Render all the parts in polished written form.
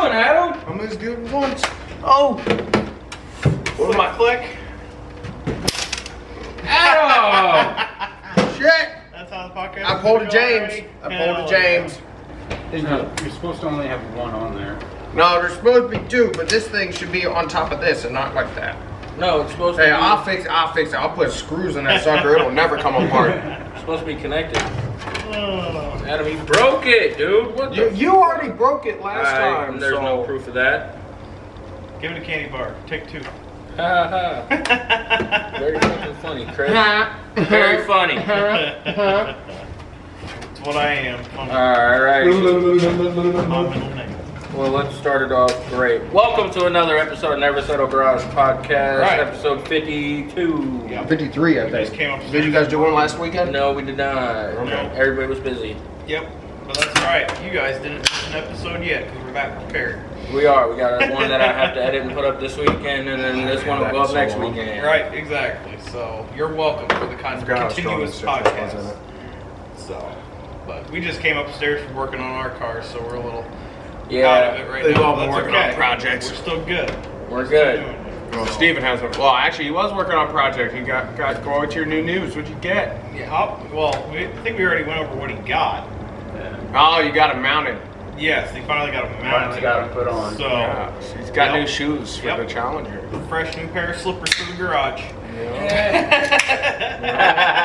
doing, Adam? I'm as good once. Oh! What's my click? Adam! Shit! That's how the podcast I pulled a is James. already? I Hell pulled a James. No, you're supposed to only have one on there. No, there's supposed to be two, but this thing should be on top of this and not like that. No, it's supposed to Hey, be. I'll fix it. I'll put screws in that sucker. It'll never come apart. It's supposed to be connected. Oh. Adam, you broke it, dude. What the? You already broke it last time. There's so. no proof of that. Give it a candy bar. Take 2. Ha ha. Very fucking funny, Chris. Very funny. It's what I am. Funny. Alright. My middle name. Well, let's start it off great. Welcome to another episode of Never Settle Garage Podcast, Right. episode 52. Yeah. 53, I Just think. came up. Did you guys do one last weekend? No, we did not. Okay. Everybody was busy. Yep. But that's alright. You guys didn't miss an episode yet because we're that prepared. We are. We got one that I have to edit and put up this weekend, and then this one will go up next weekend. Right, exactly. So you're welcome for the kind of continuous podcast. So, but we just came upstairs from working on our cars, so we're a little out of it right They've now. all But been that's working on okay. projects. We're still good. We're Still good. doing it. Well, Steven has a. Well, actually, he was working on a project. He got go with your new news. What'd you get? Yeah. I think we already went over what he got. Oh, you got him mounted. Yes, he finally got him mounted. Finally got him put on. So, Yeah, he's got Yep. new shoes for Yep. the Challenger. fresh new pair of slippers for the garage.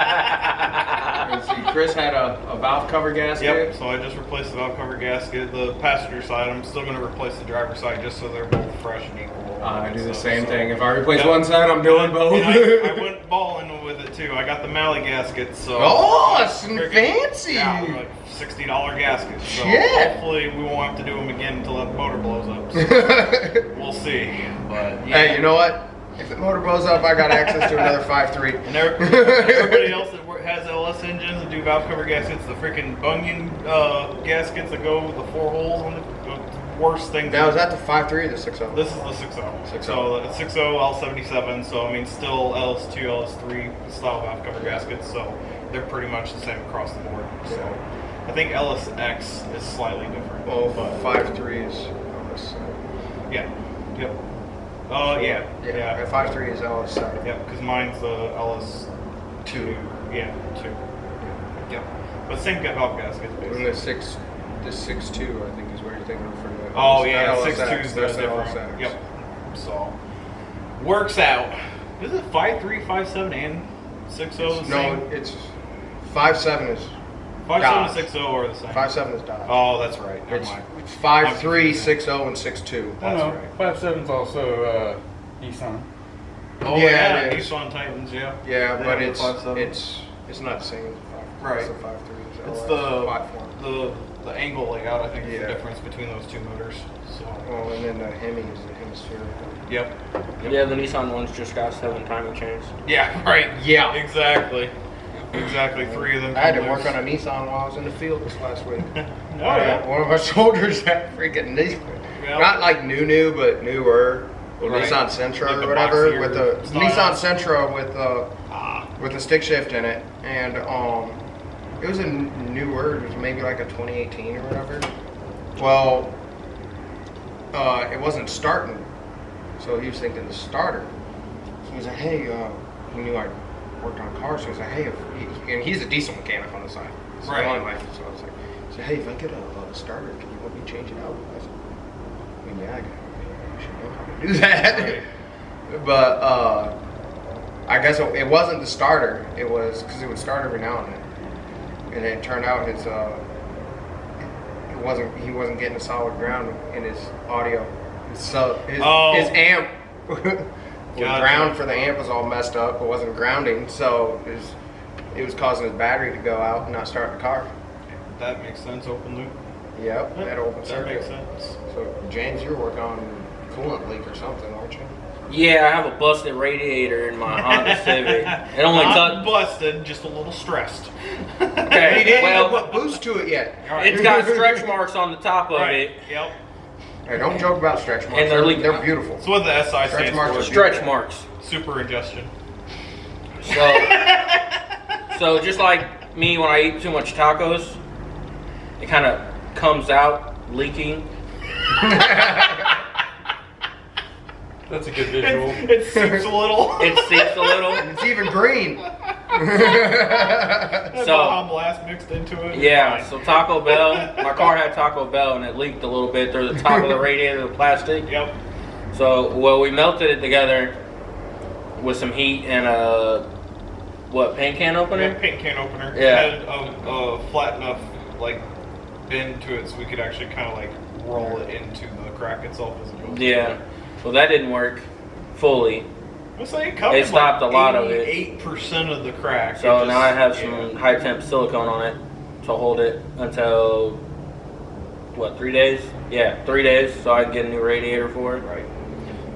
And see, Chris had a valve cover gasket. Yep, so I just replaced the valve cover gasket. The passenger side, I'm still going to replace the driver's side just so they're both fresh and equal. I do the So- same so- thing. If I replace Yep. one side, I'm doing both. And I went balling with it too. I got the Malley gasket, so. Oh, some Freaking- fancy. Yeah, like $60 gaskets. So Shit. hopefully we won't have to do them again until that motor blows up. So we'll see. But yeah. Hey, you know what? If the motor blows up, I got access to another 5.3. And everybody else that has LS engines and do valve cover gaskets, the freaking bunion gaskets that go with the 4 holes on the worst things. Now, is that the 5.3 or the 6.0? This is the 6.0. 6.0. So the 6.0 L77. So I mean, still LS2, LS3 style valve cover gaskets. So they're pretty much the same across the board. So I think LSX is slightly different. Oh, but 5.3 is on this side. yeah, yep. Oh yeah, Yeah, 5.3 is LS7. Yep, because mine's the LS2. Yeah, 2. Yep. But same valve gaskets And basically. the 6.2, I think, is what you're thinking of for the. Oh yeah, LSX. 6.2 is That's the the different. LSX. Yep. So works out. Is it 5.3, 5.7, and 6.0 the No, same? it's 5.7 is 5.7 Dodge. and 6.0 are the same. 5.7 is Dodge. Oh, that's right. Never It's mind. 5.3, 6.0, and 6.2. That's no, right. 5.7's also Nissan. Oh Yeah, yeah, it is. Nissan Titans. Yeah. Yeah, They but have the 5.7. it's not the same as the 5.3. Right. It's the 5.3. It's platform. the angle layout. I think is Yeah. the difference between those two motors. So. Well, and then the Hemi is the hemisphere. Yep. Yeah, the Nissan ones just got 7 timing chains. Yeah. Right. Yeah. Exactly. Exactly. 3 of them. I had to come work loose. on a Nissan while I was in the field this last week. Oh yeah. One of our soldiers had freaking Nissan. Yeah. Not like new, but newer. Right. Nissan Sentra Like or the whatever boxier with the style. Nissan Sentra Ah. with the stick shift in it, and it was a newer. It was maybe like a 2018 or whatever. Well, it wasn't starting, so he was thinking the starter. So he was like, "Hey," he knew I worked on cars, so he was like, "Hey," and he's a diesel mechanic on the side. It's Right. the only license, so I was like, "Hey, if I get a starter, can you help me change it out?" I said, I mean, yeah, I should know how to do that. Right. But I guess it wasn't the starter. It was because it would start every now and then, and it turned out his he wasn't getting a solid ground in his audio. So his amp the Gotcha. ground for the amp was all messed up. It wasn't grounding, so it was causing his battery to go out and not start the car. That makes sense. Open loop. Yep, that open That circuit. makes sense. So James, you're working on coolant leak or something, aren't you? Yeah, I have a busted radiator in my Honda Civic. It only Not took. busted, just a little stressed. He Okay, didn't well, even put boost to it yet. it's got stretch marks on the top of Right. it. Yep. Hey, don't joke about stretch marks. And they're leaking. They're beautiful. So what the SI Stretch stands marks for? are Stretch marks. Super ingestion. So just like me when I eat too much tacos, it kind of comes out leaking. That's a good visual. It seeps a little. It seeps a little. It's even green. There's So- Baja Blast mixed into it. Yeah, Fine. so Taco Bell, my car had Taco Bell and it leaked a little bit through the top of the radiator, the plastic. Yep. So, well, we melted it together with some heat and a, paint can opener? Yeah, paint can opener. Yeah. It had a flat enough like bend to it so we could actually kind of like roll it into the crack itself as opposed to Yeah. Well, that didn't work fully. Let's say it covered It stopped like a lot of it. 88% of the crack. So It just- now I have yeah. some high temp silicone on it to hold it until, 3 days? Yeah, 3 days so I can get a new radiator for it. Right.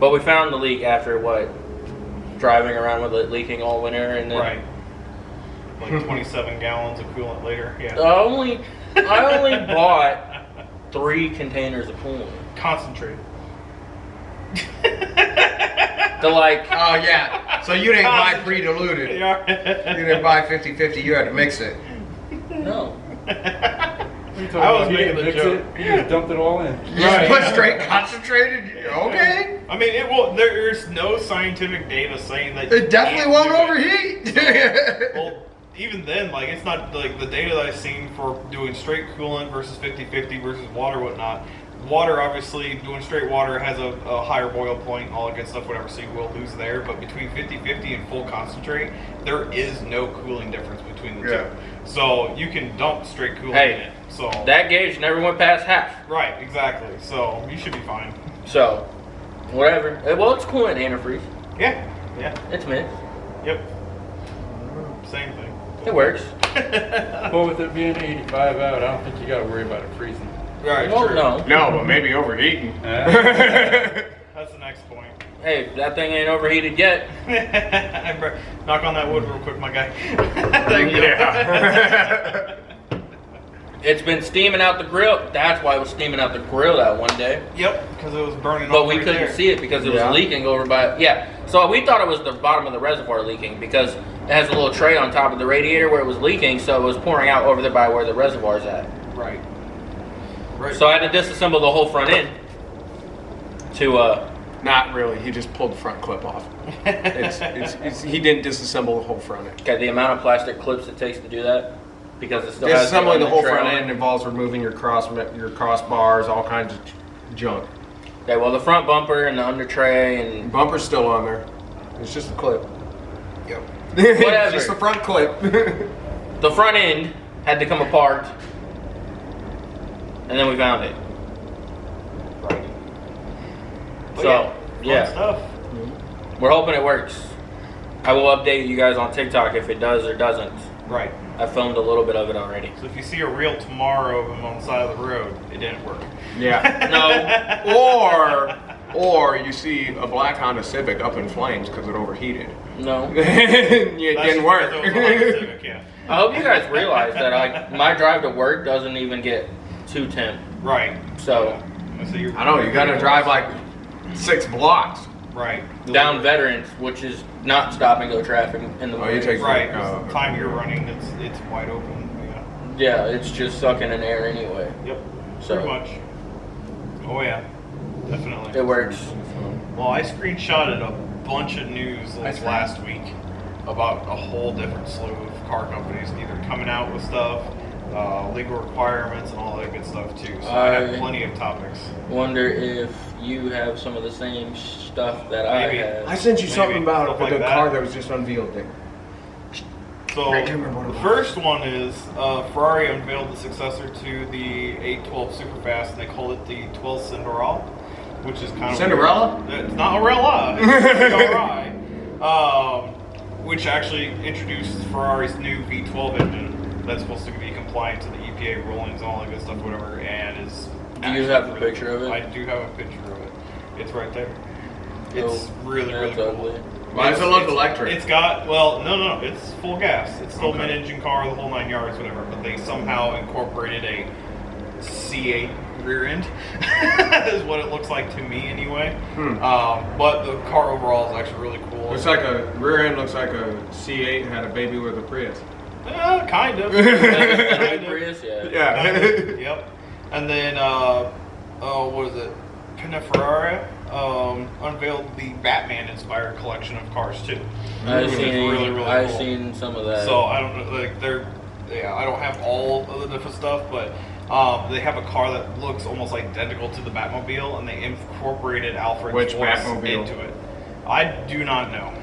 But we found the leak after, driving around with it leaking all winter and then... Right. Like 27 gallons of coolant later. Yeah. I only bought 3 containers of coolant. Concentrate. The Oh yeah. So you didn't buy pre-diluted. You Yeah. didn't buy 50-50. You had to mix it. no. I was making the joke. You just dumped it all in. You just put straight concentrated. Okay. I mean, it will. There's no scientific data saying that It you definitely can't won't do it. overheat. Well, even then, like, it's not like the data that I've seen for doing straight coolant versus 50-50 versus water, whatnot. Water, obviously, doing straight water has a higher boil point, all that good stuff, whatever, so you will lose there. But between 50-50 and full concentrate, there is no cooling difference between the Yeah. two. So you can dump straight coolant Hey, in it. So That gauge never went past half. right, exactly. So you should be fine. So, whatever. Well, it's coolant antifreeze. Yeah, yeah, It's mixed. yep. Same thing. It works. But with it being 85 out, I don't think you got to worry about it freezing. Right, Well, true. no. No, but maybe overheating. That's the next point. Hey, that thing ain't overheated yet. Knock on that wood real quick, my guy. Thank you. Yeah. It's been steaming out the grill. That's why it was steaming out the grill that one day. Yep, because it was burning. But off we right couldn't there. see it because it was Yeah. leaking over by... Yeah. So we thought it was the bottom of the reservoir leaking because it has a little tray on top of the radiator where it was leaking, so it was pouring out over there by where the reservoir's at. Right. Right. So I had to disassemble the whole front end to... Not really. He just pulled the front clip off. He didn't disassemble the whole front end. Okay, the amount of plastic clips it takes to do that, because it still has Disassembling the whole tray front on it. end involves removing your crossbars, all kinds of junk. Okay, well the front bumper and the under tray and Bumper's still on there. It's just a clip. Yep. Whatever. Just the front clip. the front end had to come apart, and then we found it. Right. But So fun yeah, stuff. we're hoping it works. I will update you guys on TikTok if it does or doesn't. Right. I filmed a little bit of it already. So if you see a reel tomorrow of him on the side of the road, it didn't work. Yeah. No, Or you see a black Honda Civic up in flames because it overheated. no. It That's didn't work. because it was a Honda Civic, yeah. I hope you guys realize that my drive to work doesn't even get 210. Right. So So you're, I know, you gotta drive like 6 blocks. Right. down Veterans, which is not stop and go traffic in the Oh, morning. you take Right. Oh, The time you're running, it's wide open. Yeah. Yeah, it's just sucking in air anyway. Yep. So- Pretty much. Oh yeah. Definitely. It works. Well, I screenshotted a bunch of news last week about a whole different slew of car companies either coming out with stuff, legal requirements, and all that good stuff too. So I have plenty of topics. Wonder if you have some of the same stuff that Maybe. I I have. sent you something Maybe, about stuff the like that. car that was just unveiled there. So I can't remember what it the was. first one is Ferrari unveiled the successor to the 812 Superfast, and they called it the 12 Cinderella, which is kind of Cinderella? weird. It's not Arella. It's Ferrari. Which actually introduced Ferrari's new V12 engine that's supposed to be compliant to the EPA rulings and all that good stuff, whatever. And is Do you actually have a really picture of it? I do have a picture of it. It's right there. It's Oh, really that's cool. ugly. Why does it look electric? It's got, well, no, it's full gas. It's still Okay. mid-engine car, the whole 9 yards, whatever. But they somehow incorporated a C8 rear end, is what it looks like to me anyway. But the car overall is actually really cool. Looks like a rear end. Looks like a C8 and had a baby with a Prius. Kind of. Like Kind a of. Prius, yeah. Yeah. Yep. And then what is it? Pininfarina unveiled the Batman-inspired collection of cars too. I've which is seen, I've cool. seen some of that. So I don't know, like I don't have all of the different stuff, but they have a car that looks almost identical to the Batmobile, and they incorporated Alfred's Which voice Batmobile? into it. I do not know.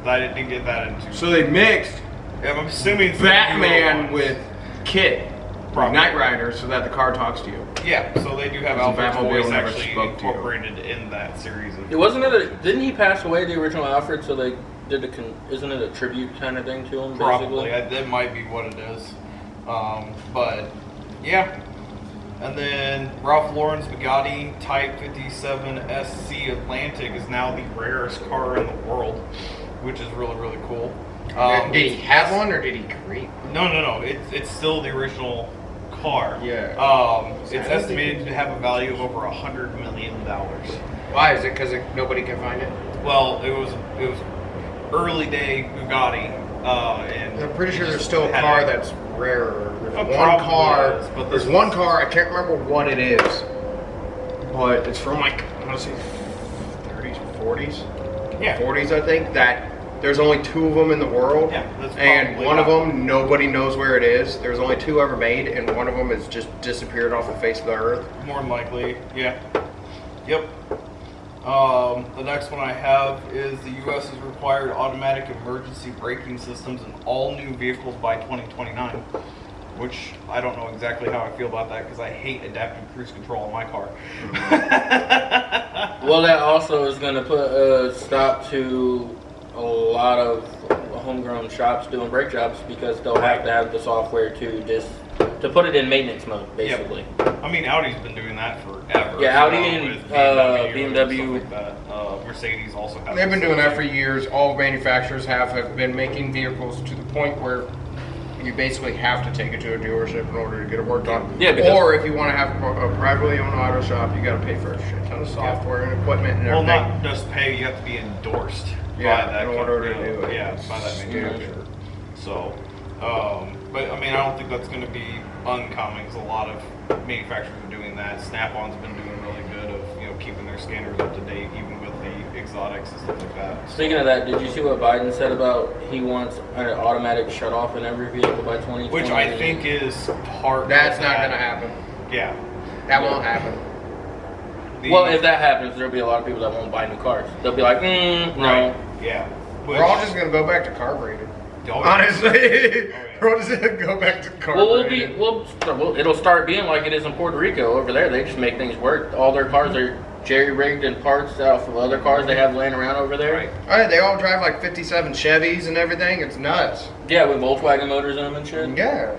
I didn't get that into. So they mixed I'm assuming it's the new Batman ones. with Kit, Probably. Knight Rider, so that the car talks to you. Yeah, so they do have Because the Alfred's Batmobile voice never actually spoke to you. incorporated in that series. It wasn't it? Didn't he pass away, the original Alfred? So they did isn't it a tribute kind of thing to him? Probably, Basically? that might be what it is. But yeah, and then Ralph Lauren's Bugatti Type 57 SC Atlantic is now the rarest car in the world, which is really cool. Did he have one or did he create one? No. It's still the original car. Yeah. It's estimated to have a value of over $100 million. Why? Is it because nobody can find it? Well, it was early day Bugatti, and I'm pretty sure it there's just still a had car that's rarer. There's Oh, one probably car. is, but There's this one is- car. I can't remember what it is, but it's from like I want to say 30s, 40s, Yeah. 40s. I think that there's only 2 of them in the world, Yeah, that's and probably one of not- them nobody knows where it is. There's only 2 ever made, and one of them has just disappeared off the face of the earth. More than likely, yeah. Yep. The next one I have is the U.S. has required automatic emergency braking systems in all new vehicles by 2029, which I don't know exactly how I feel about that because I hate adaptive cruise control in my car. Well, that also is going to put a stop to a lot of homegrown shops doing brake jobs because they'll have to have the software to put it in maintenance mode, basically. I mean, Audi's been doing that forever. Yeah, Audi you know, and, with BMW. and stuff like that. Mercedes also has. They've been the doing same that for thing. years. All manufacturers have been making vehicles to the point where you basically have to take it to a dealership in order to get it worked on. Yeah, because- or if you want to have a privately owned auto shop, you got to pay for a shit ton of software and equipment and Well, everything. not just pay, you have to be endorsed Yeah, by that in order company, to do it. Yeah, by that manufacturer. So, but I mean, I don't think that's going to be uncommon because a lot of manufacturers are doing that. Snap-on's been doing really good of keeping their scanners up to date, even with the exotics and stuff like that. Speaking of that, did you see what Biden said about he wants an automatic shut-off in every vehicle by 2020? Which I think is part. That's of not that. going to happen. Yeah. That won't happen. Well, if that happens, there'll be a lot of people that won't buy new cars. They'll be like, no. Right. Yeah. We're all just going to go back to carbureted. Oh, Honestly, yeah. we're just going to go back to carbureted. Well, it'll start being like it is in Puerto Rico. Over there, they just make things work. All their cars are jerry-rigged and parts out from other cars they have laying around over there. Right. All right, they all drive like 57 Chevys and everything. It's nuts. Yeah, with Volkswagen motors in them and shit. Yeah.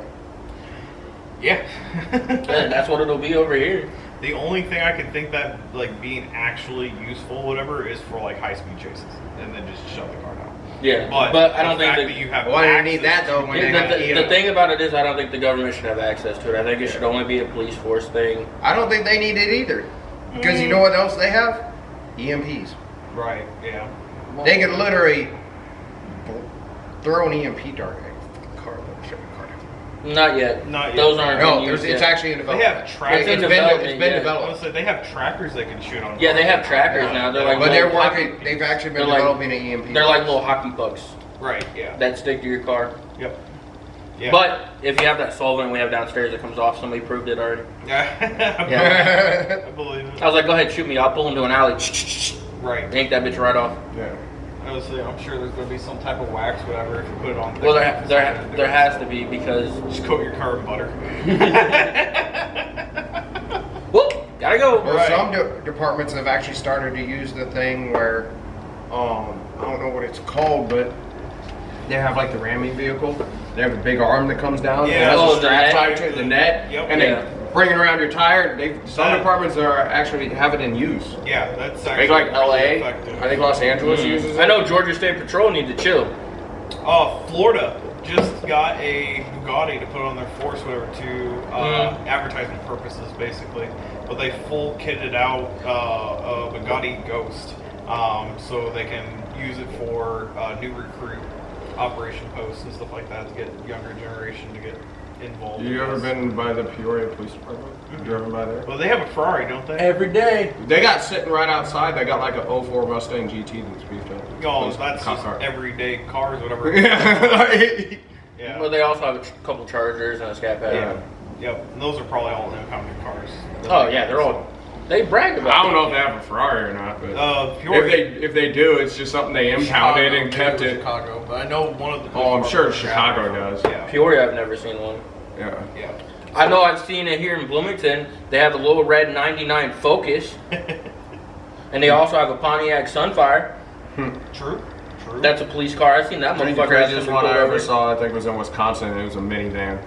Yeah. Yeah, that's what it'll be over here. The only thing I can think that like being actually useful, whatever, is for like high-speed chases, and then just shut the car down. Yeah, But I don't the think fact that you have. Why do you need access that, though, to when it- they got the thing about it is I don't think the government should have access to it. I think it should only be a police force thing. I don't think they need it either. Because you know what else they have? EMPs. Right. Yeah. They could literally throw an EMP dart at a car. Let me show you a car. Not yet. Not yet. Those aren't. No, being used it's yet. actually in They development. have trackers. It's in It's development, been yeah. developed. Honestly, they have trackers they can shoot on. Yeah, they have cars. trackers Yeah. now. They're like But they're little hockey- working. They've actually been they're like- developing an EMP. They're like little hockey pucks Right. Yeah. that stick to your car. Yep. Yeah. But if you have that solvent we have downstairs that comes off, somebody proved it already. Yeah. I believe it. I was like, go ahead, shoot me. I'll pull into an alley. Right. Yank that bitch right off. Yeah. Honestly, I'm sure there's going to be some type of wax, whatever, if you put it on. Well, thick. there has to be because. Just coat your car in butter. Whoop! Gotta go. Well, Right. some departments have actually started to use the thing where, I don't know what it's called, but they have like the ramming vehicle. They have a big arm that comes down. Yeah. and has Oh, a the strap net. tied to it, the net, Yep. and Yeah. they bring it around your tire. Some That- departments are actually have it in use. Yeah, that's I actually think like really LA. effective. I think Los Angeles uses it. I know Georgia State Patrol need to chill. Florida just got a Bugatti to put on their force, whatever, to advertisement purposes, basically. But they full kitted out a Bugatti Ghost, so they can use it for new recruit operation posts and stuff like that to get younger generation to get involved. You in ever this. been by the Peoria Police Department? You driven by there? Well, they have a Ferrari, don't they? Every day. They got sitting right outside. They got like a '04 Mustang GT that's beefed up. Oh, Police that's cop just car. everyday cars, whatever. Yeah. Yeah. Well, they also have a couple Chargers and a Scat Pack. Yeah. Yep. And those are probably all impounded cars. Oh yeah, they're all. They brag about. I don't know if they have a Ferrari or not, but Peoria, if they do, it's just something they impounded and kept it. Chicago, but I know one of the. Oh, I'm sure Chicago does. Yeah. Peoria, I've never seen one. Yeah. Yeah. I know I've seen it here in Bloomington. They have a little red '99 Focus, and they also have a Pontiac Sunfire. True. That's a police car. I've seen that I think the motherfucker. have craziest somebody one I pulled ever over. saw, I think, was in Wisconsin, and it was a minivan.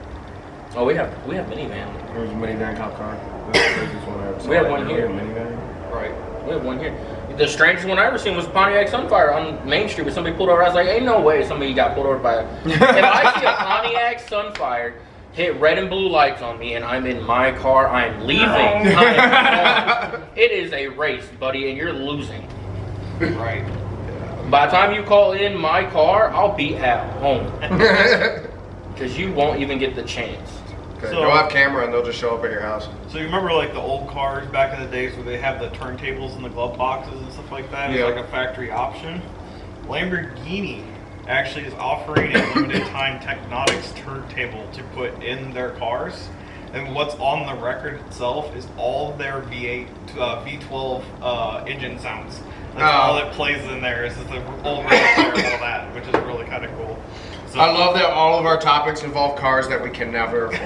Oh, we have minivan. It was a minivan cop car. That's the craziest one I ever saw. We have one Really, here. A minivan? Right. We have one here. The strangest one I ever seen was a Pontiac Sunfire on Main Street where somebody pulled over. I was like, ain't no way somebody got pulled over by it. If I see a Pontiac Sunfire hit red and blue lights on me and I'm in my car, I'm leaving. It is a race, buddy, and you're losing. Right. By the time you call in my car, I'll be at home. Because you won't even get the chance. Okay, So- they'll have camera and they'll just show up at your house. So you remember like the old cars back in the days where they have the turntables in the glove boxes and stuff like that? It's Yeah. like a factory option. Lamborghini actually is offering a limited time Technonics turntable to put in their cars. And what's on the record itself is all their V8, V12 engine sounds. That's all that plays in there is the old record player and all that, which is really kind of cool. So, I love that all of our topics involve cars that we can never afford.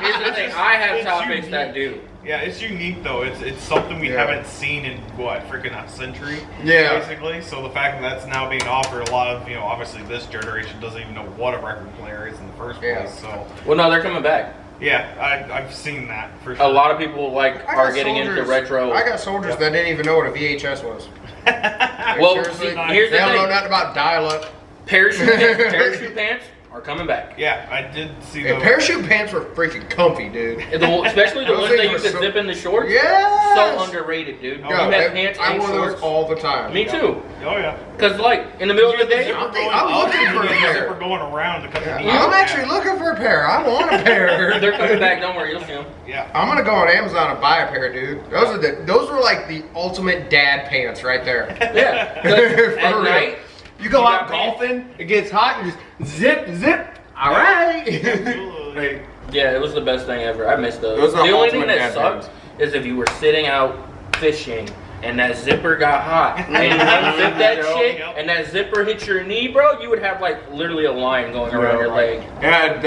Here's the thing, I have It's topics unique. that do. Yeah, it's unique though. It's something we Yeah. haven't seen in what freaking a century. Yeah. Basically, so the fact that that's now being offered, a lot of obviously this generation doesn't even know what a record player is in the first Yeah. place. So Well, no, they're coming back. yeah, I've seen that for A sure. lot of people are getting into retro. I got soldiers that didn't even know what a VHS was. Like, Well, seriously, see, here's the they don't know thing. nothing about dial-up. Parachute pants are coming back. Yeah, I did see And those. parachute pants were freaking comfy, dude. Especially the Those ones things that you were could so- zip in the shorts. Yes! So underrated, dude. Oh, You Yo, have pants I and wore those shorts. all the time. Me too. Oh yeah. Cause like in the middle of the day, I'm looking for a pair. Zipper going around to cut the knee. I'm actually looking for a pair. I want a pair. they're coming back. Don't worry, you'll see them. Yeah. I'm gonna go on Amazon and buy a pair, dude. Those were like the ultimate dad pants right there. Yeah. 'cause For at real. night, You go You out got pants. golfing, it gets hot, you just zip. All right. Absolutely. yeah, it was the best thing ever. I missed those. Those are The only thing ultimate that dad sucked pants. is if you were sitting out fishing and that zipper got hot and you unzip that shit Yep. and that zipper hit your knee, bro, you would have like literally a line going around your leg. And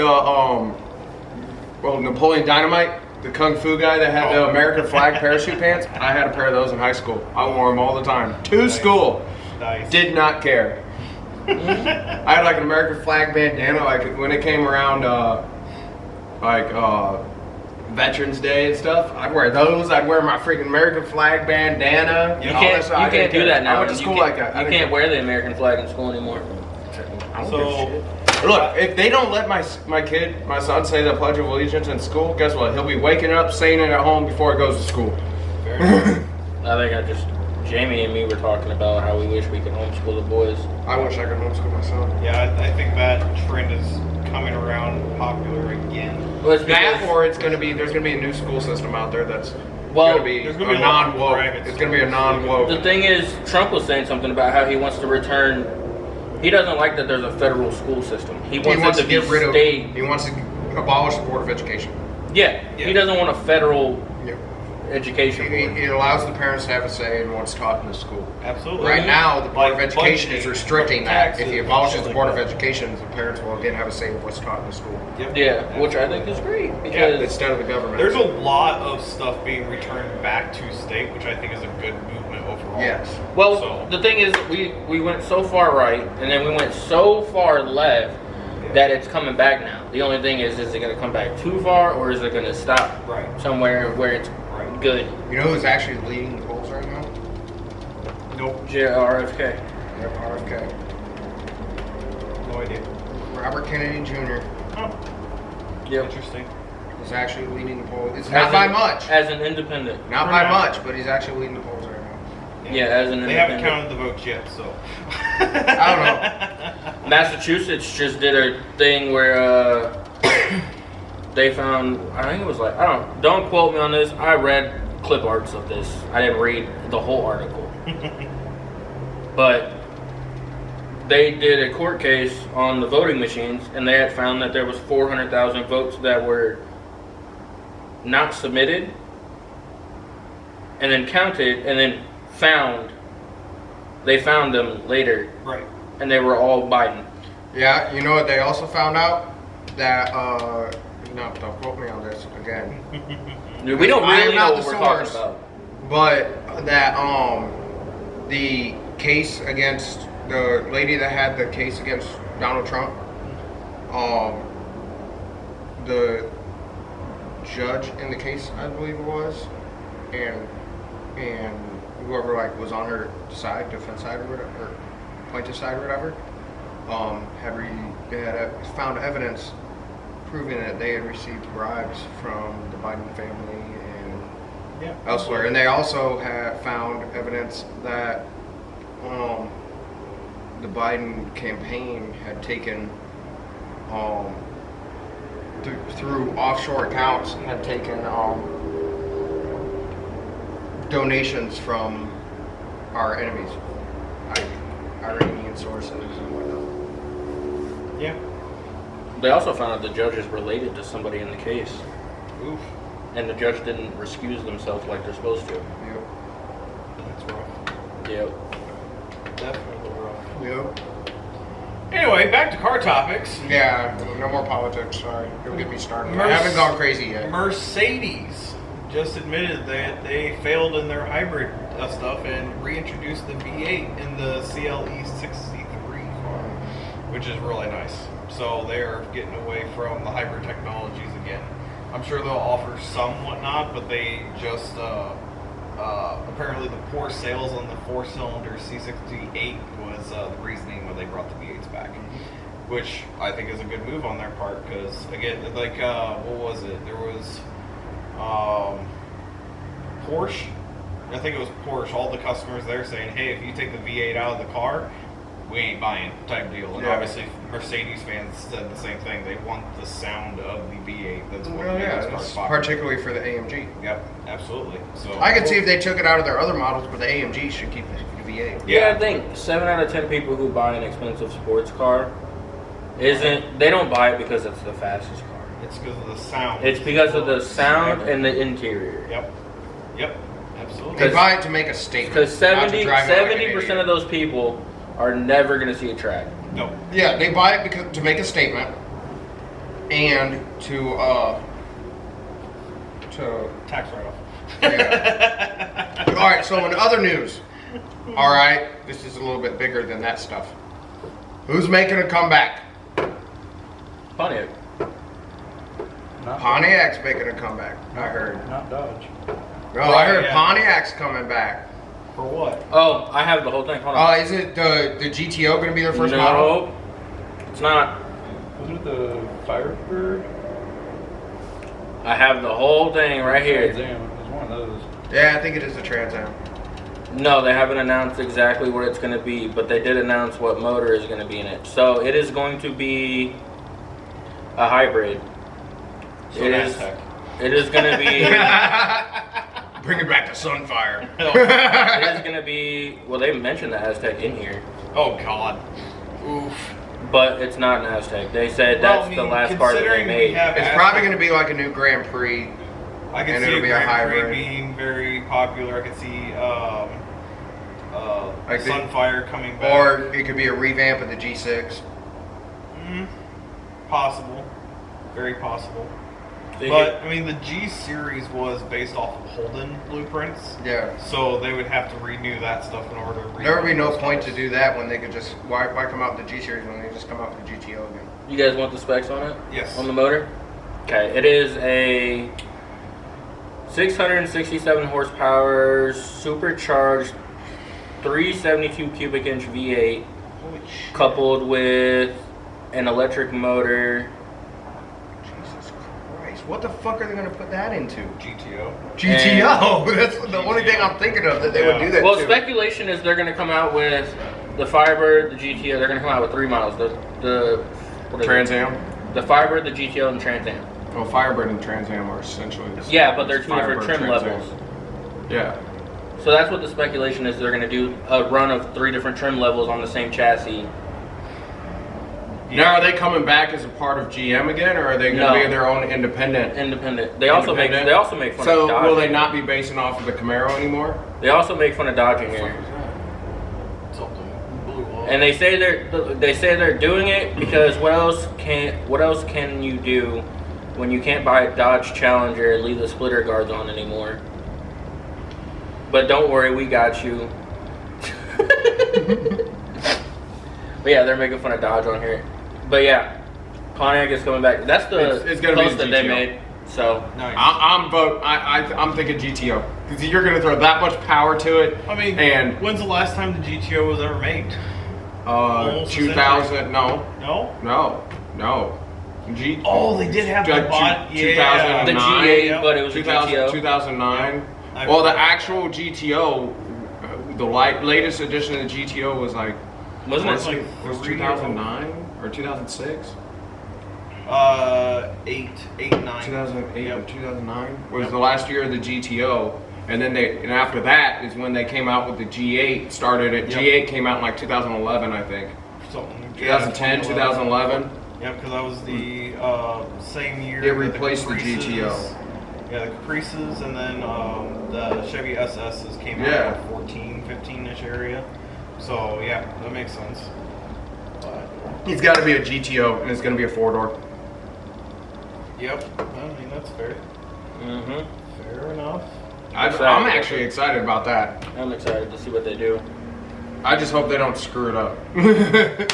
Napoleon Dynamite, the kung fu guy that had the American flag parachute pants. I had a pair of those in high school. I wore them all the time to school. Nice. Did not care. I had like an American flag bandana. Like when it came around, Veterans Day and stuff, I'd wear those. I'd wear my freaking American flag bandana. You and all can't, that stuff. I you didn't can't do care. that now. I went to You school can't- like that. I You didn't can't wear the American flag in school anymore. I don't So- give a shit. Look, if they don't let my son say the Pledge of Allegiance in school, guess what? He'll be waking up saying it at home before he goes to school. I think Jamie and me were talking about how we wish we could homeschool the boys. I wish I could homeschool my son. Yeah, I think that trend is coming around popular again. Well, it's That because- or there's gonna be a new school system out there that's Well, gonna be there's a gonna be a lot of non-woke. private It's gonna be a schools. non-woke. The thing is, Trump was saying something about how he wants to return. He doesn't like that there's a federal school system. He He wants, wants it to to get be rid of. state. He wants to abolish the Board of Education. Yeah, Yeah. he doesn't want a federal Yeah. education board. It allows the parents to have a say in what's taught in the school. Absolutely. Right now, the Board of Like Education is budgeting, restricting that. taxes, If he abolishes stuff the like Board of that. Education, the parents will again have a say in what's taught in the school Yep. Yeah, which I think is great because instead of the government. There's a lot of stuff being returned back to state, which I think is a good movement overall. Yes. well, So- the thing is, we went so far right, and then we went so far left that it's coming back now. The only thing is it going to come back too far, or is it going to stop Right. somewhere where it's Right. good? You know who's actually leading the polls right now? Nope. JRFK. Yep, RFK. No idea. Robert Kennedy Jr. Oh, Yep. interesting. is actually leading the polls. It's As not by an- much. As an independent. Not For by now. much, but he's actually leading the polls right now. Yeah, as an They haven't independent. counted the votes yet, so. I don't know. Massachusetts just did a thing where they found, I think it was like, don't quote me on this. I read clip arts of this. I didn't read the whole article. But they did a court case on the voting machines, and they had found that there was 400,000 votes that were not submitted, and then counted, and then they found them later, Right. and they were all Biden. Yeah, you know what they also found out? That, no, don't quote me on this again. We don't I am really not know what the we're talking source. about. But that, the case against the lady that had the case against Donald Trump, the judge in the case, I believe it was, and whoever like was on her side, defense side or whatever, or plaintiff side or whatever, had found evidence proving that they had received bribes from the Biden family and Yeah. elsewhere. And they also had found evidence that the Biden campaign had taken through offshore accounts, had taken donations from our enemies, like Iranian sources and whatnot. Yeah. They also found out the judge is related to somebody in the case, Oof. and the judge didn't excuse themselves like they're supposed to. Yep. That's rough. Yep. Definitely rough. Yep. Anyway, back to car topics. Yeah, no more politics, sorry. Don't get me started. I Merc- haven't gone crazy yet. Mercedes just admitted that they failed in their hybrid stuff and reintroduced the V8 in the CLE 63 car, which is really nice. So they're getting away from the hybrid technologies again. I'm sure they'll offer some whatnot, but they just apparently the poor sales on the four-cylinder C68 was the reasoning why they brought the V8s back, which I think is a good move on their part because again, like what was it? There was Porsche. I think it was Porsche. All the customers there saying, "Hey, if you take the V8 out of the car, we ain't buying," type deal. And Yeah. obviously, Mercedes fans said the same thing. They want the sound of the V8. That's what Well, made yeah, those cars it's popular. particularly for the AMG. Yep, absolutely. So I could see if they took it out of their other models, but the AMG should keep the V8. Yeah, I think 7 out of 10 people who buy an expensive sports car they don't buy it because it's the fastest car. it's because of the sound. It's because of the sound and the interior. Yep, absolutely. They buy it to make a statement. Because not to drive it like an 70% idiot. of those people are never going to see a track. No. Yeah, they buy it because to make a statement and to Tax write-off. yeah. All right, so in other news, all right, this is a little bit bigger than that stuff. Who's making a comeback? Pontiac. Not Pontiac's making a comeback, I heard. Not Dodge. No, I heard yeah. Pontiac's coming back. For what? Oh, I have the whole thing. Hold on. Is it the GTO going to be their first model? No, it's not. Wasn't it the Firebird? I have the whole thing right here. Damn, it was one of those. Yeah, I think it is the Trans Am. No, they haven't announced exactly what it's going to be, but they did announce what motor is going to be in it. So it is going to be a hybrid. So It is. Aztec. It is going to be. Bring it back to Sunfire. It is going to be. Well, they mentioned the Aztec in here, Oh God. Oof. but it's not an Aztec. They said that's the last car that they considering we made. have It's Aztec, probably going to be like a new Grand Prix. I can and see it'll a be a Grand Prix hybrid. being very popular. I could see Like the- Sunfire coming back. Or it could be a revamp of the G6. Possible. Very possible. They But I mean, the G series was based off of Holden blueprints, Yeah. so they would have to renew that stuff in order to. There would be no those point to cars. do that when they could just why come out with the G series when they just come out with the GTO again. You guys want the specs on it? Yes. On the motor? Okay, it is a 667 horsepower supercharged 372 cubic inch V8 Holy shit! coupled with an electric motor Jesus Christ! What the fuck are they gonna put that into? GTO. GTO. That's the only thing I'm thinking of that they would do that. Well, to. speculation is they're going to come out with the Firebird, the GTO. They're going to come out with 3 models. The what is Trans it? Am. The Firebird, the GTO, and the Trans Am. Well, Firebird and Trans Am are essentially the same. Yeah, but they're 2 different Firebird, trim Trans Am. levels. Yeah. So that's what the speculation is. They're going to do a run of 3 different trim levels on the same chassis. Now, are they coming back as a part of GM again, or are they going to No. be their own independent? Independent. They also make fun So of Dodge. will they not be basing off of the Camaro anymore? They also make fun of Dodge in here. Something blew off. And they say they're doing it because what else can you do when you can't buy a Dodge Challenger and leave the splitter guards on anymore? But don't worry, we got you. But yeah, they're making fun of Dodge on here. But yeah, Pontiac is coming back. That's the It's gonna be post the that they GTO. made. So Nice. I'm thinking GTO because you're going to throw that much power to it. I mean, and when's the last time the GTO was ever made? Almost a 2000 No. no. Oh, they did have the bot. Yeah. 2009. the G8, but it was a 2000, GTO. 2009. I Well, the forgot. actual GTO, the latest edition of the GTO was like, Wasn't it? like was 2009 or 2006? 8, 9. 2008 or Yep. 2009 was Yep. the last year of the GTO, and then after that is when they came out with the G8. Started at Yep. G8 came out in like 2011, I think. Something. 2010, 2011. Yeah, because that was the same year. It that replaced the Caprices- GTO. Yeah, the Caprices, and then the Chevy SS's came out Yeah. in 14, 15-ish area. So yeah, that makes sense. But, It's got to be a GTO, and it's going to be a 4-door. yep, I mean that's fair. Mm-hmm. Fair enough. I'm actually excited about that. I'm excited to see what they do. I just hope they don't screw it up. Right.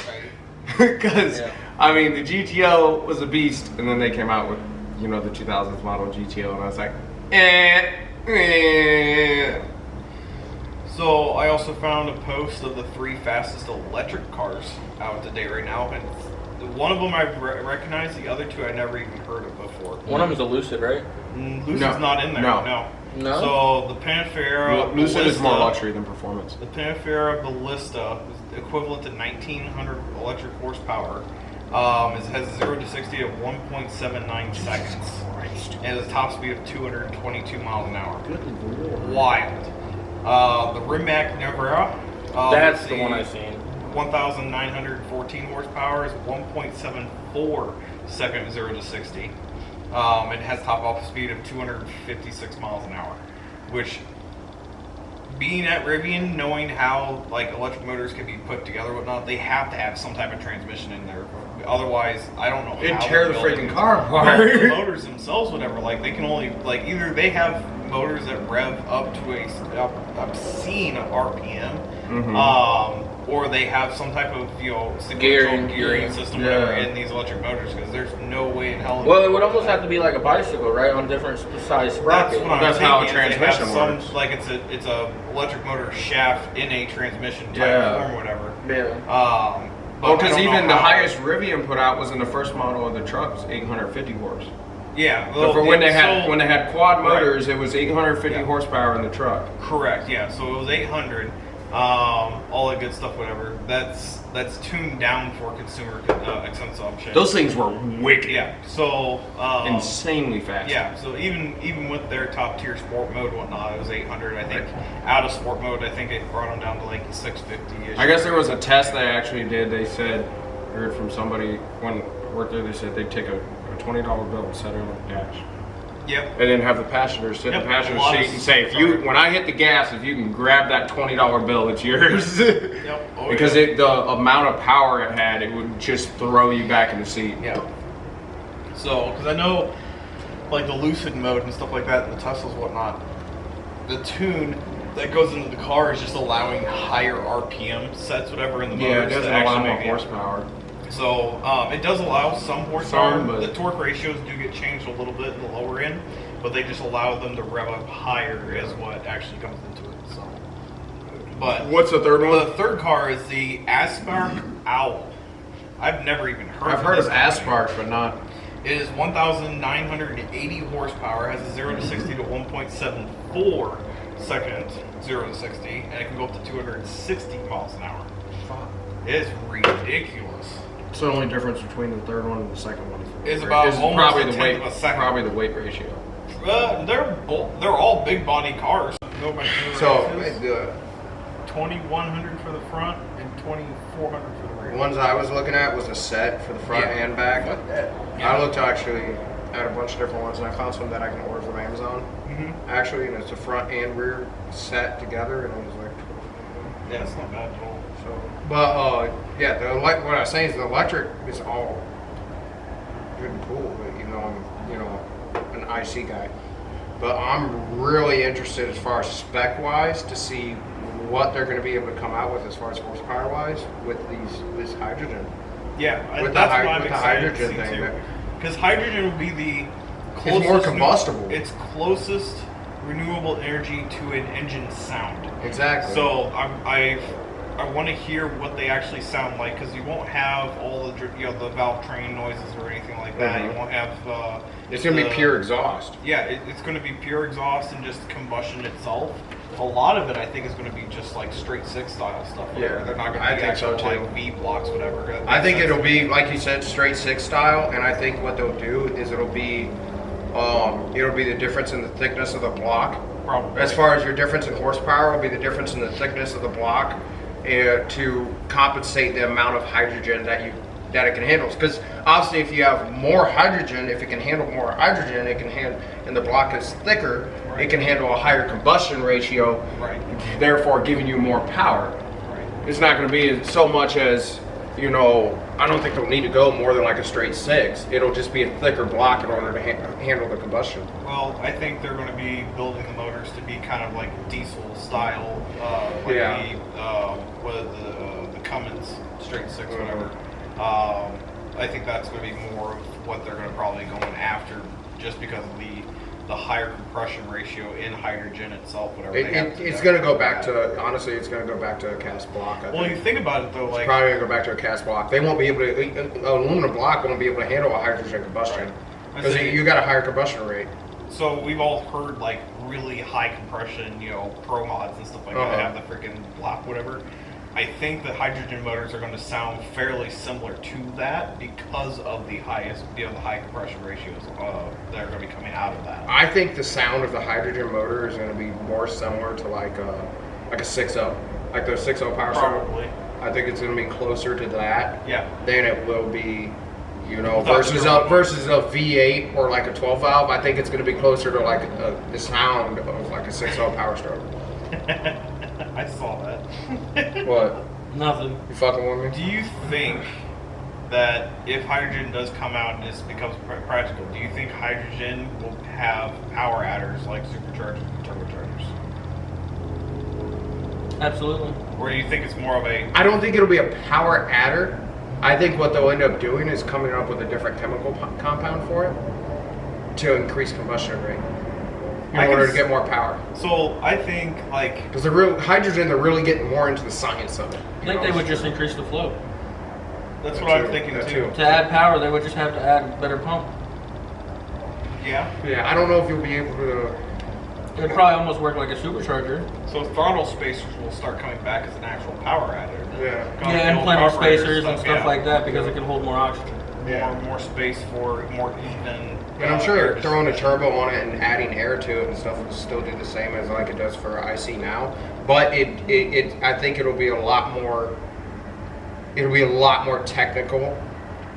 Because, Yeah. I mean, the GTO was a beast, and then they came out with, the 2000s model GTO, and I was like, So I also found a post of the 3 fastest electric cars out today right now, and one of them I recognize, the other 2 I never even heard of before. One of them's a Lucid, right? Lucid's No. not in there. No. No? So the Panamera Lucid is more Ballista- luxury than performance. The Panamera Ballista is equivalent to 1,900 electric horsepower. It has 0 to 60 of 1.79 seconds. And a top speed of 222 miles an hour. Wild. The Rimac Nevera. That's the one I've seen. 1,914 horsepower is 1.74 second 0 to 60. It has top off speed of 256 miles an hour, which, being at Rivian, knowing how like electric motors can be put together, and whatnot, they have to have some type of transmission in there. Otherwise, I don't know. It'd how tear they're the building freaking it. car Well, apart. the motors themselves, whatever, like they can only either they have motors that rev up to a obscene RPM, or they have some type of sequential gearing system whatever in these electric motors, because there's no way in hell. Well, it would almost have to be like a bicycle, right? On different size That's sprockets. what I'm That's how a thinking, is they have transmission works. Like it's a electric motor shaft in a transmission type Yeah. form, or whatever. Yeah. But I Because don't know even the how- highest Rivian put out was in the first model of the truck was 850 horse. Yeah. But well, for when they so- had quad Right. motors, it was 850 Yeah. horsepower in the truck. Correct. Yeah. So it was 800. All that good stuff. Whatever. That's tuned down for consumer consumption. Those things were wicked. Yeah. So Insanely fast. yeah. So even with their top tier sport mode, whatnot, it was 800. I think out of sport mode, I think it brought them down to like 650ish. I guess there was a test they actually did. They said, heard from somebody when I worked there, they said they'd take a $20 bill and set it on the dash. Yep. And then have the passengers sit in Yep, the passenger a lot of seat and say, when I hit the gas, if you can grab that $20 bill, it's yours. Yep. Oh, Because yeah. the amount of power it had, it would just throw you back in the seat. Yeah. So, because I know, like the Lucid mode and stuff like that, and the Teslas and whatnot, the tune that goes into the car is just allowing higher RPM sets, whatever, in the Yeah, it motors doesn't to allow actually more make it. horsepower. So, it does allow some horsepower. Some, but- The torque ratios do get changed a little bit in the lower end, but they just allow them to rev up higher is what actually comes into it. So, but What's the third the one? third car is the Aspark Owl. I've never even heard. I've heard this of company. Aspark, but not. It is 1,980 horsepower, has a 0 to 60 to 1.74 second 0 to 60, and it can go up to 260 miles an hour. Fuck. It is ridiculous. So the only difference between the third one and the second one Is about almost probably a the tenth weight, of a second. probably the weight ratio. They're all big body cars. Go back to So, the 2,100 for the front and 2,400 for the rear. the ones I was looking at was a set for the front Yeah. and back. Yeah. I looked actually at a bunch of different ones, and I found some that I can order from Amazon. Mm-hmm. Actually, and it's a front and rear set together, and it was like. Yeah, it's not bad at all. So, but yeah, what I was saying is the electric is all good and cool. But, even though I'm, an IC guy, but I'm really interested as far as spec wise to see what they're going to be able to come out with as far as horsepower wise with this hydrogen. Yeah, With that's the what I'm with the excited to hydrogen see thing, too. that- Because hydrogen will be the It's closest more combustible. It's closest renewable energy to an engine sound. Exactly. So I want to hear what they actually sound like, because you won't have all the the valve train noises or anything like that. Mhm. You won't have. It's going to be the- pure exhaust. Yeah, it's going to be pure exhaust and just combustion itself. A lot of it, I think, is going to be just like straight six style stuff. Yeah, They're not going I to be think so, actual too. like V blocks, whatever. I think it'll be like you said, straight six style, and I think what they'll do is it'll be the difference in the thickness of the block. Probably. As far as your difference in horsepower, will be the difference in the thickness of the block to compensate the amount of hydrogen that it can handle. Because obviously, if you have more hydrogen, if it can handle more hydrogen, and the block is thicker, Right. it can handle a higher combustion ratio, Right. therefore giving you more power. Right. It's not going to be so much as, I don't think they'll need to go more than like a straight six. It'll just be a thicker block in order to handle the combustion. Well, I think they're going to be building the motors to be kind of like diesel style, Yeah. the Cummins straight six, Mhm. whatever. I think that's going to be more of what they're going to probably going after, just because of the higher compression ratio in hydrogen itself, whatever. they have to It's do. going to go back to, honestly, it's going to go back to a cast block. I Well, you think. think about it though, It's like probably going to go back to a cast block. They won't be able to, an aluminum block won't be able to handle a hydrogen combustion. Right. I Because see. you got a higher combustion rate. so we've all heard like really high compression, pro mods and stuff like that Uh-huh. have the freaking block, whatever. I think the hydrogen motors are going to sound fairly similar to that because of the highest, the high compression ratios that are going to be coming out of that. I think the sound of the hydrogen motor is going to be more similar to like a 6.0, like the 6.0 power stroke. Probably, I think it's going to be closer to that yeah. than it will be, Without versus turbo. versus a V8 or like a 12 valve. I think it's going to be closer to like the sound of like a 6.0 power stroke. I saw that. What? Nothing. You fucking with Do me? you think that if hydrogen does come out and this becomes practical, do you think hydrogen will have power adders like superchargers and turbochargers? Absolutely. Or do you think it's more of a I don't think it'll be a power adder. I think what they'll end up doing is coming up with a different chemical compound for it to increase combustion rate in I can order to s- get more power. So I think like Because the real hydrogen, they're really getting more into the science of it. I think they would just increase the flow. that's That what I'm too, thinking that too. too. To add power, they would just have to add better pump. Yeah. Yeah, I don't know if you'll be able to. It'd probably almost work like a supercharger. So throttle spacers will start coming back as an actual power adder. Yeah. Yeah, and plenty of spacers and stuff yeah. like that because it can hold more oxygen. More space for more even. And I'm air sure throwing a dissipation. turbo on it and adding air to it and stuff will still do the same as like it does for IC now. But I think it'll be a lot more. It'll be a lot more technical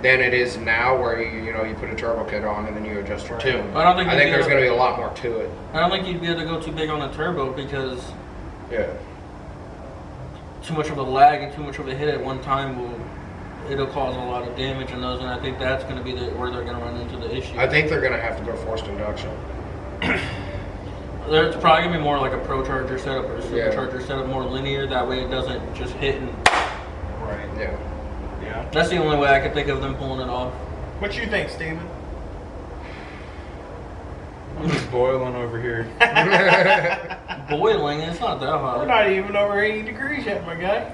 than it is now, where you put a turbo kit on and then you adjust your tune. I don't think I you'd think be there's able- going to be a lot more to it. I don't think you'd be able to go too big on a turbo because Yeah. too much of a lag and too much of a hit at one time it'll cause a lot of damage in those, and I think that's going to be where they're going to run into the issue. I think they're going to have to go forced induction. There's probably going to be more like a pro charger setup or a Yeah. supercharger setup, more linear. That way it doesn't just hit and. Right. Yeah. Yeah. That's the only way I could think of them pulling it off. What you think, Steven? I'm just boiling over here. Boiling, it's not that We're hot. not even over 80 degrees yet, my guy.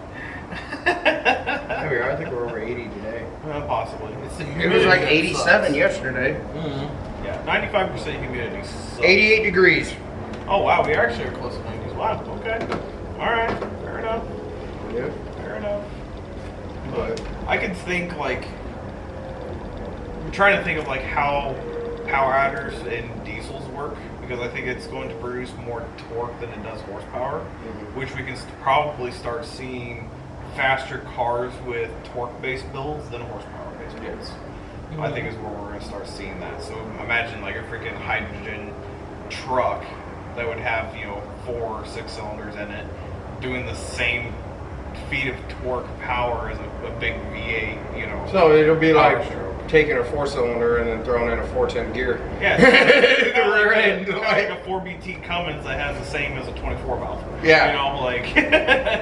Yeah, we are. I think we're over 80 today. Possibly. It's the It was like humidity that 87 sucks. yesterday. Mm-hmm. Yeah, 95% humidity sucks. 88 degrees. Oh wow, we actually are close to 90s. Wow, okay. Alright, fair enough. Yeah. Fair enough. But I could think like I'm trying to think of like how power adders and diesels work because I think it's going to produce more torque than it does horsepower, which we can probably start seeing faster cars with torque-based builds than horsepower-based builds. I think is where we're going to start seeing that. So imagine like a freaking hydrogen truck that would have 4 or 6 cylinders in it doing the same feet of torque power as a big V8, so it'll be power like stroke. taking a 4-cylinder and then throwing in a 410 gear. Yeah, The rear end, like a 4BT Cummins that has the same as a 24 valve. Yeah.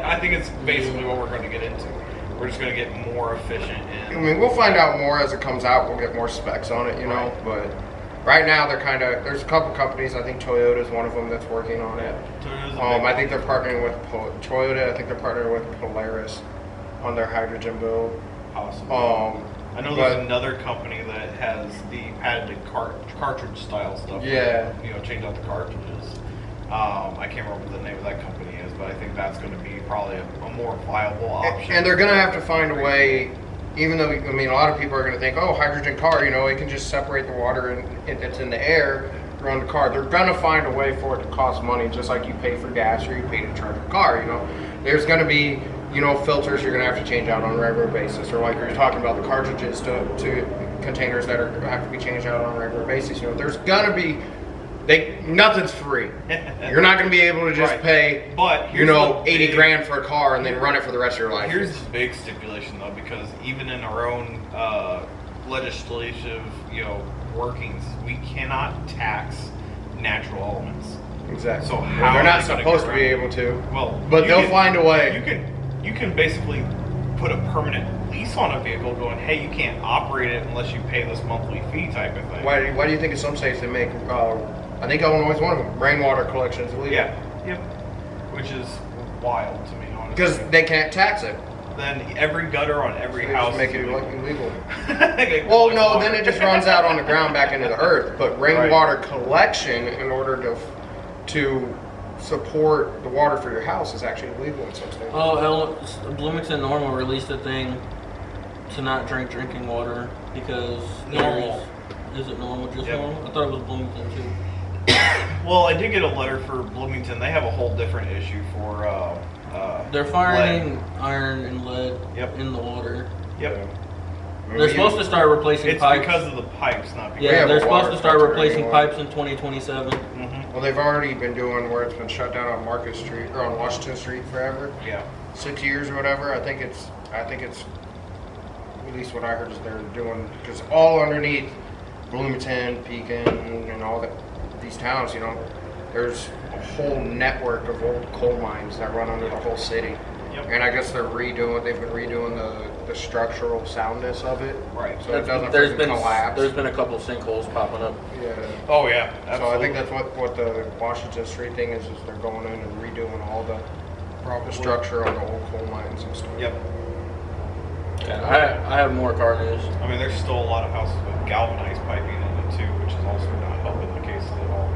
I think it's basically what we're going to get into. We're just going to get more efficient. I mean, we'll find out more as it comes out. We'll get more specs on it, Right. But right now they're there's a couple companies. I think Toyota's one of them that's working on it. Toyota's a I big think they're partnering with Toyota. I think they're partnering with Polaris on their hydrogen build. possible. I know but- there's another company that has the patented cartridge style stuff. Yeah. Where, change out the cartridges. I can't remember what the name of that company is, but I think that's going to be probably a more viable option. And they're going to have to find a way, even though, a lot of people are going to think, oh, hydrogen car, it can just separate the water that's in the air around the car. They're going to find a way for it to cost money, just like you pay for gas or you pay to charge a car, There's going to be, filters you're going to have to change out on a regular basis. Or like you're talking about the cartridges to containers that have to be changed out on a regular basis. There's going to be, nothing's free. You're not going to be able to just Right. pay, But here's the 80 big- grand for a car and then run it for the rest of your life. Here's the big stipulation, though, because even in our own legislative, workings, we cannot tax natural elements. Exactly. So Well, how they're are not they gonna supposed to get be around able to. Well, But you they'll can- find a way. You can basically put a permanent lease on a vehicle, going, hey, you can't operate it unless you pay this monthly fee type of thing. Why do you think in some states they make? I think Illinois is one of them. Rainwater collection is illegal. Yeah. Yep. Which is wild to me, honestly. Because they can't tax it. then every gutter on every They house just make is it illegal. illegal. Well, no, then it just runs out on the ground back into the earth. But rainwater collection, in order to support the water for your house, is actually illegal in some states. Bloomington Normal released a thing to not drink drinking water because Normal. Is it normal? Just Yep. normal? I thought it was Bloomington too. Well, I did get a letter for Bloomington. They have a whole different issue for. They're firing iron and lead Yep. in the water. Yep. They're supposed to start replacing It's pipes. because of the pipes, not because. We Yeah, have they're a water supposed to start filter replacing anyway. pipes in 2027. Mm-hmm. Well, they've already been doing where it's been shut down on Market Street or on Washington Street forever. Yeah. 6 years or whatever. I think it's at least what I heard is they're doing, because all underneath Bloomington, Pekin, and all these towns, there's a whole network of old coal mines that run under the whole city. Yep. And I guess they've been redoing the structural soundness of it. Right. So it doesn't There's freaking been collapse. there's been a couple sinkholes popping up. Yeah. Oh yeah. So I Absolutely. think that's what the Washington Street thing is they're going in and redoing all the Probably. structure on the old coal mines and stuff. Yep. Yeah, I have more car news. I mean, there's still a lot of houses with galvanized piping in them too, which is also not helping the case at all.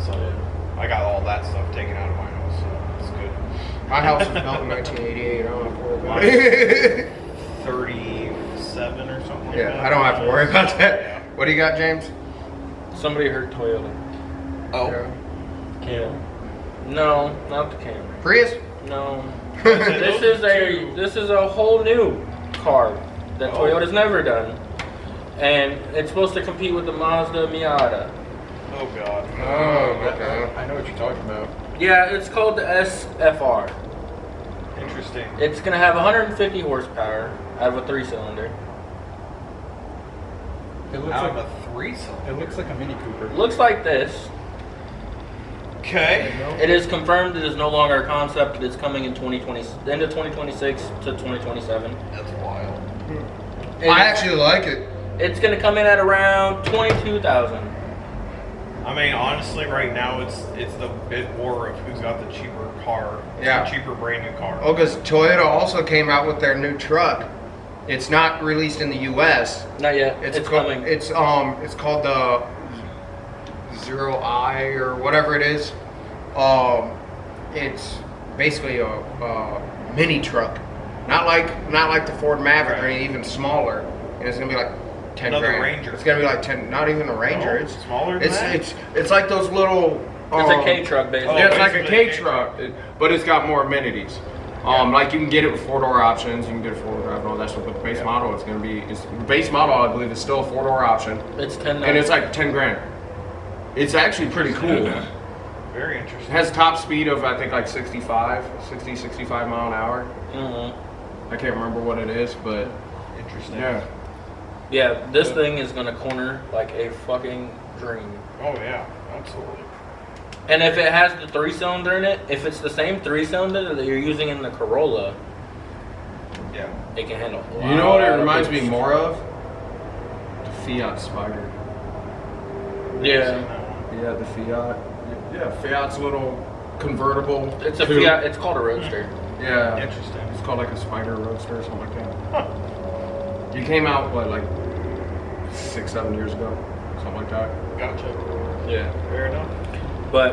So I got all that stuff taken out of my house, so it's good. My house was built in 1988. I don't have to worry about it. 37 or something like that. Yeah, I don't have to worry about that. Yeah. What do you got, James? Somebody heard Toyota. Oh. Yeah. Camry. No, not the Camry. Prius? No. Those This is a whole new car that Oh. Toyota's never done, and it's supposed to compete with the Mazda Miata. Oh god. Oh, okay. I know what you're talking about. Yeah, it's called the SFR. Interesting. It's gonna have 150 horsepower out of a 3-cylinder. It looks Out of like a 3-cylinder. it looks like a Mini Cooper. Looks like this. Okay. It is confirmed it is no longer a concept. It is coming in 2020, end of 2026 to 2027. That's wild. I actually like it. It's gonna come in at around 22,000. I mean, honestly, right now it's the bid war of who's got the cheaper car. It's Yeah. a cheaper brand new car. Oh, because Toyota also came out with their new truck. It's not released in the U.S. Not yet. It's called, coming. It's called the Zero I or whatever it is. It's basically a mini truck, not like the Ford Maverick or Right. anything, even smaller. And it's gonna be like 10 Another grand. Ranger. It's gonna be like 10. Not even a Ranger. No, it's smaller than that? It's like those little. It's a K truck, basically. Oh, Yeah, it's like a basically K a K truck, but it's got more amenities. Like you can get it with 4-door options, you can get a 4-wheel drive and all that stuff. But the base model, it's gonna be base model. I believe is still a 4-door option, It's 10. and it's like 10 grand. It's actually pretty cool. It Very interesting. has top speed of I think like 60, 65 mile an hour. Mm-hmm. I can't remember what it is, but Interesting. yeah. Yeah, this thing is gonna corner like a fucking dream. Oh yeah, absolutely. And if it has the 3-cylinder in it, if it's the same 3-cylinder that you're using in the Corolla, Yeah. it can handle. You know what it lot reminds of me boost. more of? The Fiat Spider. Yeah, Yeah, the Fiat. Yeah, Fiat's little convertible. it's a coupe. Fiat. It's called a Roadster. Yeah. Interesting. It's called like a Spider Roadster or something like that. You came out, what, like 6-7 years ago? Something like that. Gotcha. Yeah, Fair enough. but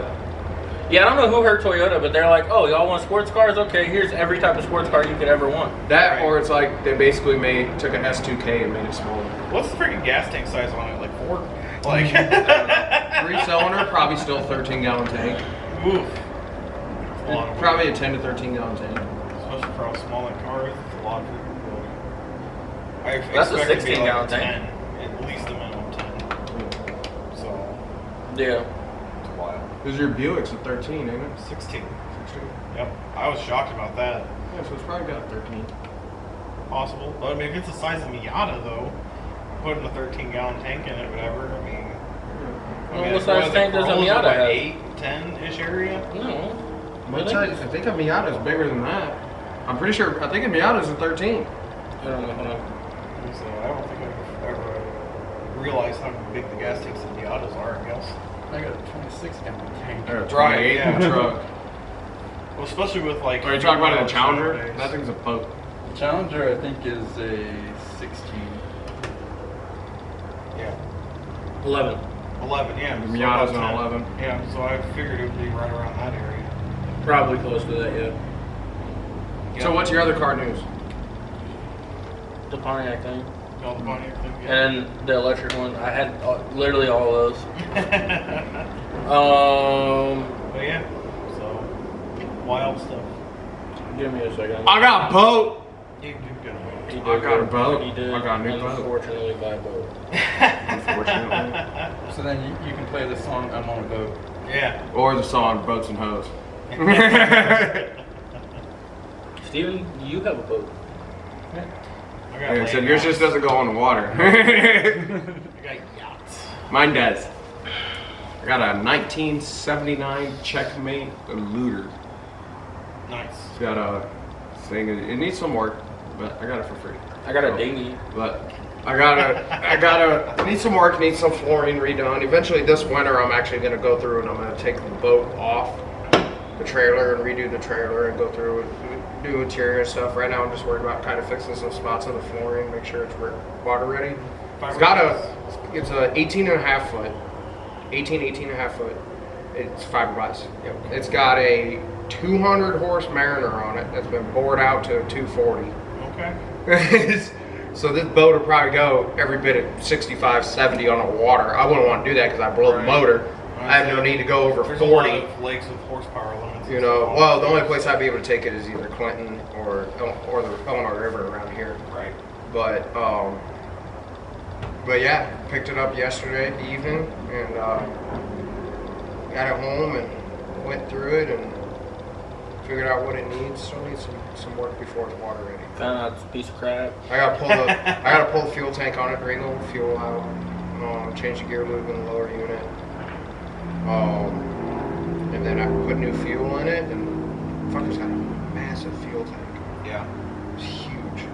yeah, I don't know who hurt Toyota, but they're like, oh, y'all want sports cars? Okay, here's every type of sports car you could ever want. That, Right. or it's like they basically took a S2K and made it smaller. What's the freaking gas tank size on it? Like 4? Like. 3-cylinder, probably still 13-gallon tank. Oof. A lot of Probably a 10 to 13-gallon tank. Especially for how small that car is, it's a lot of freaking fuel. I That's a expect it to be 16-gallon like a tank. 10, at least a minimum 10. So, Yeah, it's wild. Because your Buick's a 13, ain't it? 16. Yep. I was shocked about that. Yeah, so it's probably got 13. Possible. But I mean, if it's the size of Miata, though, putting a 13-gallon tank in it, whatever, I mean. Well, what size tank does a Miata like have? 8, 10-ish area? no. I think a Miata's bigger than that. I'm pretty sure, I think a Miata's a 13. I don't know. Hold on. So I don't think I've ever realized how big the gas tanks in Miatas are, I guess. I got a 26-gallon tank. Or a 28 Right, yeah. truck. Well, especially with like. Are you talking about a Challenger? nowadays. That thing's a boat. Challenger, I think, is a 16. Yeah. 11. 11, yeah. The so Miata's about an 10. 11. Yeah, so I figured it would be right around that area. Probably close to that, yeah. So what's your other car news? The Pontiac thing. All the money, everything. Yeah. And then the electric one. I had literally all of those. But yeah, so wild stuff. Give me a second. I got a boat! You do good. He did I got a good. boat. He did. I got a new boat. Unfortunately, buy a boat. Unfortunately. So then you can play the song "I'm on a Boat." Yeah. Or the song Boats and Hoes. Steven, you have a boat. I got Like I said, land yours just yachts. doesn't go on the water. I got yachts. Mine does. I got a 1979 Checkmate Looter. Nice. It's got a thing. It needs some work, but I got it for free. I got a dinghy. But it needs some work, needs some flooring redone. Eventually this winter I'm actually gonna go through and I'm gonna take the boat off the trailer and redo the trailer and go through and do interior and stuff. Right now I'm just worried about kind of fixing some spots on the flooring, make sure it's water ready. It's a 18 and a half foot. It's fiberglass. Yep. It's got a 200 horse Mariner on it that's been bored out to a 240. Okay. So this boat will probably go every bit at 65, 70 on the water. I wouldn't want to do that because I blow the Right. motor. I have no need to go over There's 40. a lot of lakes with horsepower limits. You know, well, the only place I'd be able to take it is either Clinton or the Illinois River around here. Right. But yeah, picked it up yesterday evening and got it home and went through it and figured out what it needs. Still needs some work before it's water ready. Found out it's a piece of crap. I gotta pull the fuel tank on it, drain the fuel out, change the gear lube in the lower unit, and then I put new fuel in it. And fucker's got a massive fuel tank. Yeah. It's huge.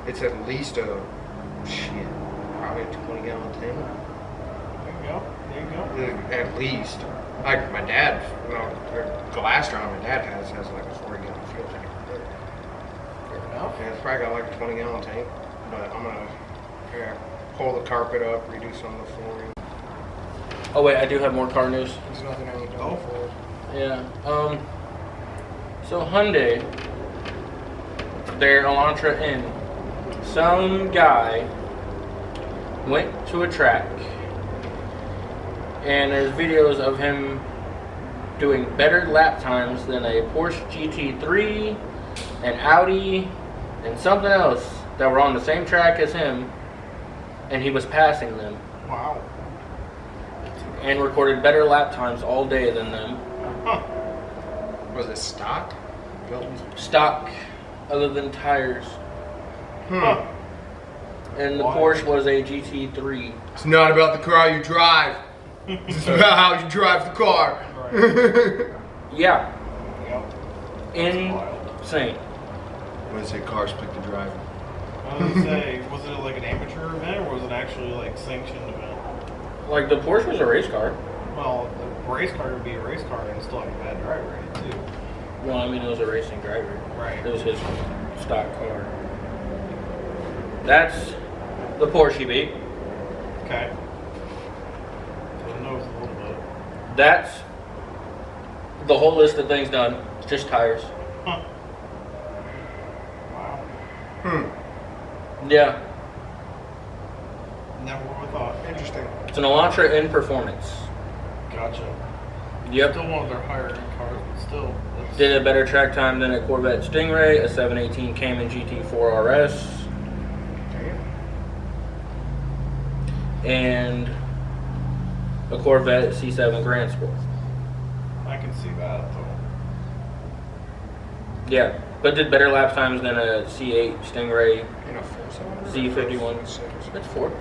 It's at least probably a 20-gallon tank. There you go. At least. Like my dad, you know, the last round my dad has like a 40-gallon fuel tank. Fair enough. Yeah, it's probably got like a 20-gallon tank, but I'm gonna pull the carpet up, redo some of the flooring. Oh wait, I do have more car news. There's nothing I ain't done before. Yeah. So Hyundai, their Elantra N, some guy went to a track, and there's videos of him doing better lap times than a Porsche GT3, an Audi, and something else that were on the same track as him, and he was passing them. Wow. And recorded better lap times all day than them. Huh. Was it stock? Built? Stock, other than tires. Huh. And the Why? Porsche was a GT3. It's not about the car you drive. It's about how you drive the car. Right. Yeah, Yep. That's wild. insane. When they say cars pick the driver. I was gonna say, was it like an amateur event or was it actually like sanctioned event? Like the Porsche was a race car. Well, the race car would be a race car and still have a bad driver in it too. Well, I mean, it was a racing driver. Right. It was his stock car. That's the Porsche he beat. Okay. So it knows a little bit. That's the whole list of things done. It's just tires. Huh. Wow. Yeah, Never would have thought. Interesting. it's an Elantra in performance. Gotcha. Yep. Still one of their higher end cars, but still. That's, Did a better track time than a Corvette Stingray, a 718 Cayman GT4 RS, and a Corvette C7 Grand Sport. I can see that though. Yeah, but did better lap times than a C8 Stingray In a four-cylinder? Z51. It's four.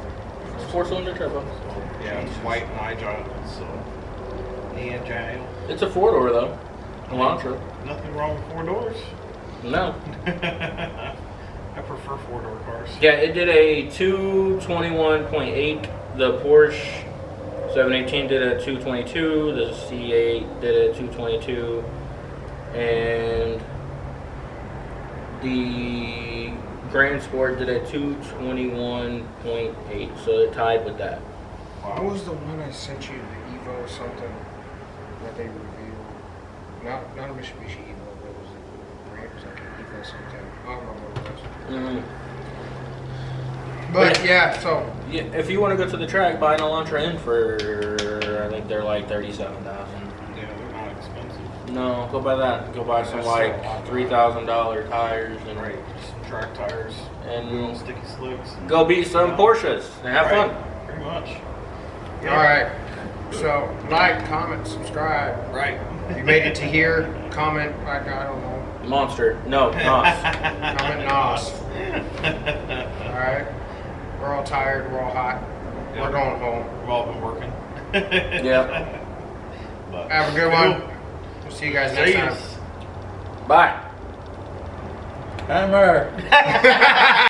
It's a four-cylinder turbo. Yeah, it's white and agile, so. Agile. It's a four-door though. Elantra. Nothing wrong with 4 doors. No. I prefer 4-door cars. Yeah, it did a 221.8. The Porsche 718 did a 222. The C8 did a 222. And the Grand Sport did a 221.8. So it tied with that. What was the one I sent you, the Evo something that they reviewed? Not a Mitsubishi Evo, but it was like an Evo something. I don't remember what it was. But yeah, so Yeah, if you want to go to the track, buy an Elantra in for, I think they're like $37,000. Yeah, they're not expensive. No, go buy that. Go buy some like $3,000 tires and Right, some track tires, And- little sticky slicks. go beat some Porsches and have Right, fun. Pretty much. all right. So like, comment, subscribe. Right. If you made it to here, comment like I don't know. Monster. No, Nos. Comment NOS. All right. We're all tired. We're all hot. Yeah. We're going home. We've all been working. Yeah. But Have a good one. We'll see you guys next time. See yous. Bye. Hammer.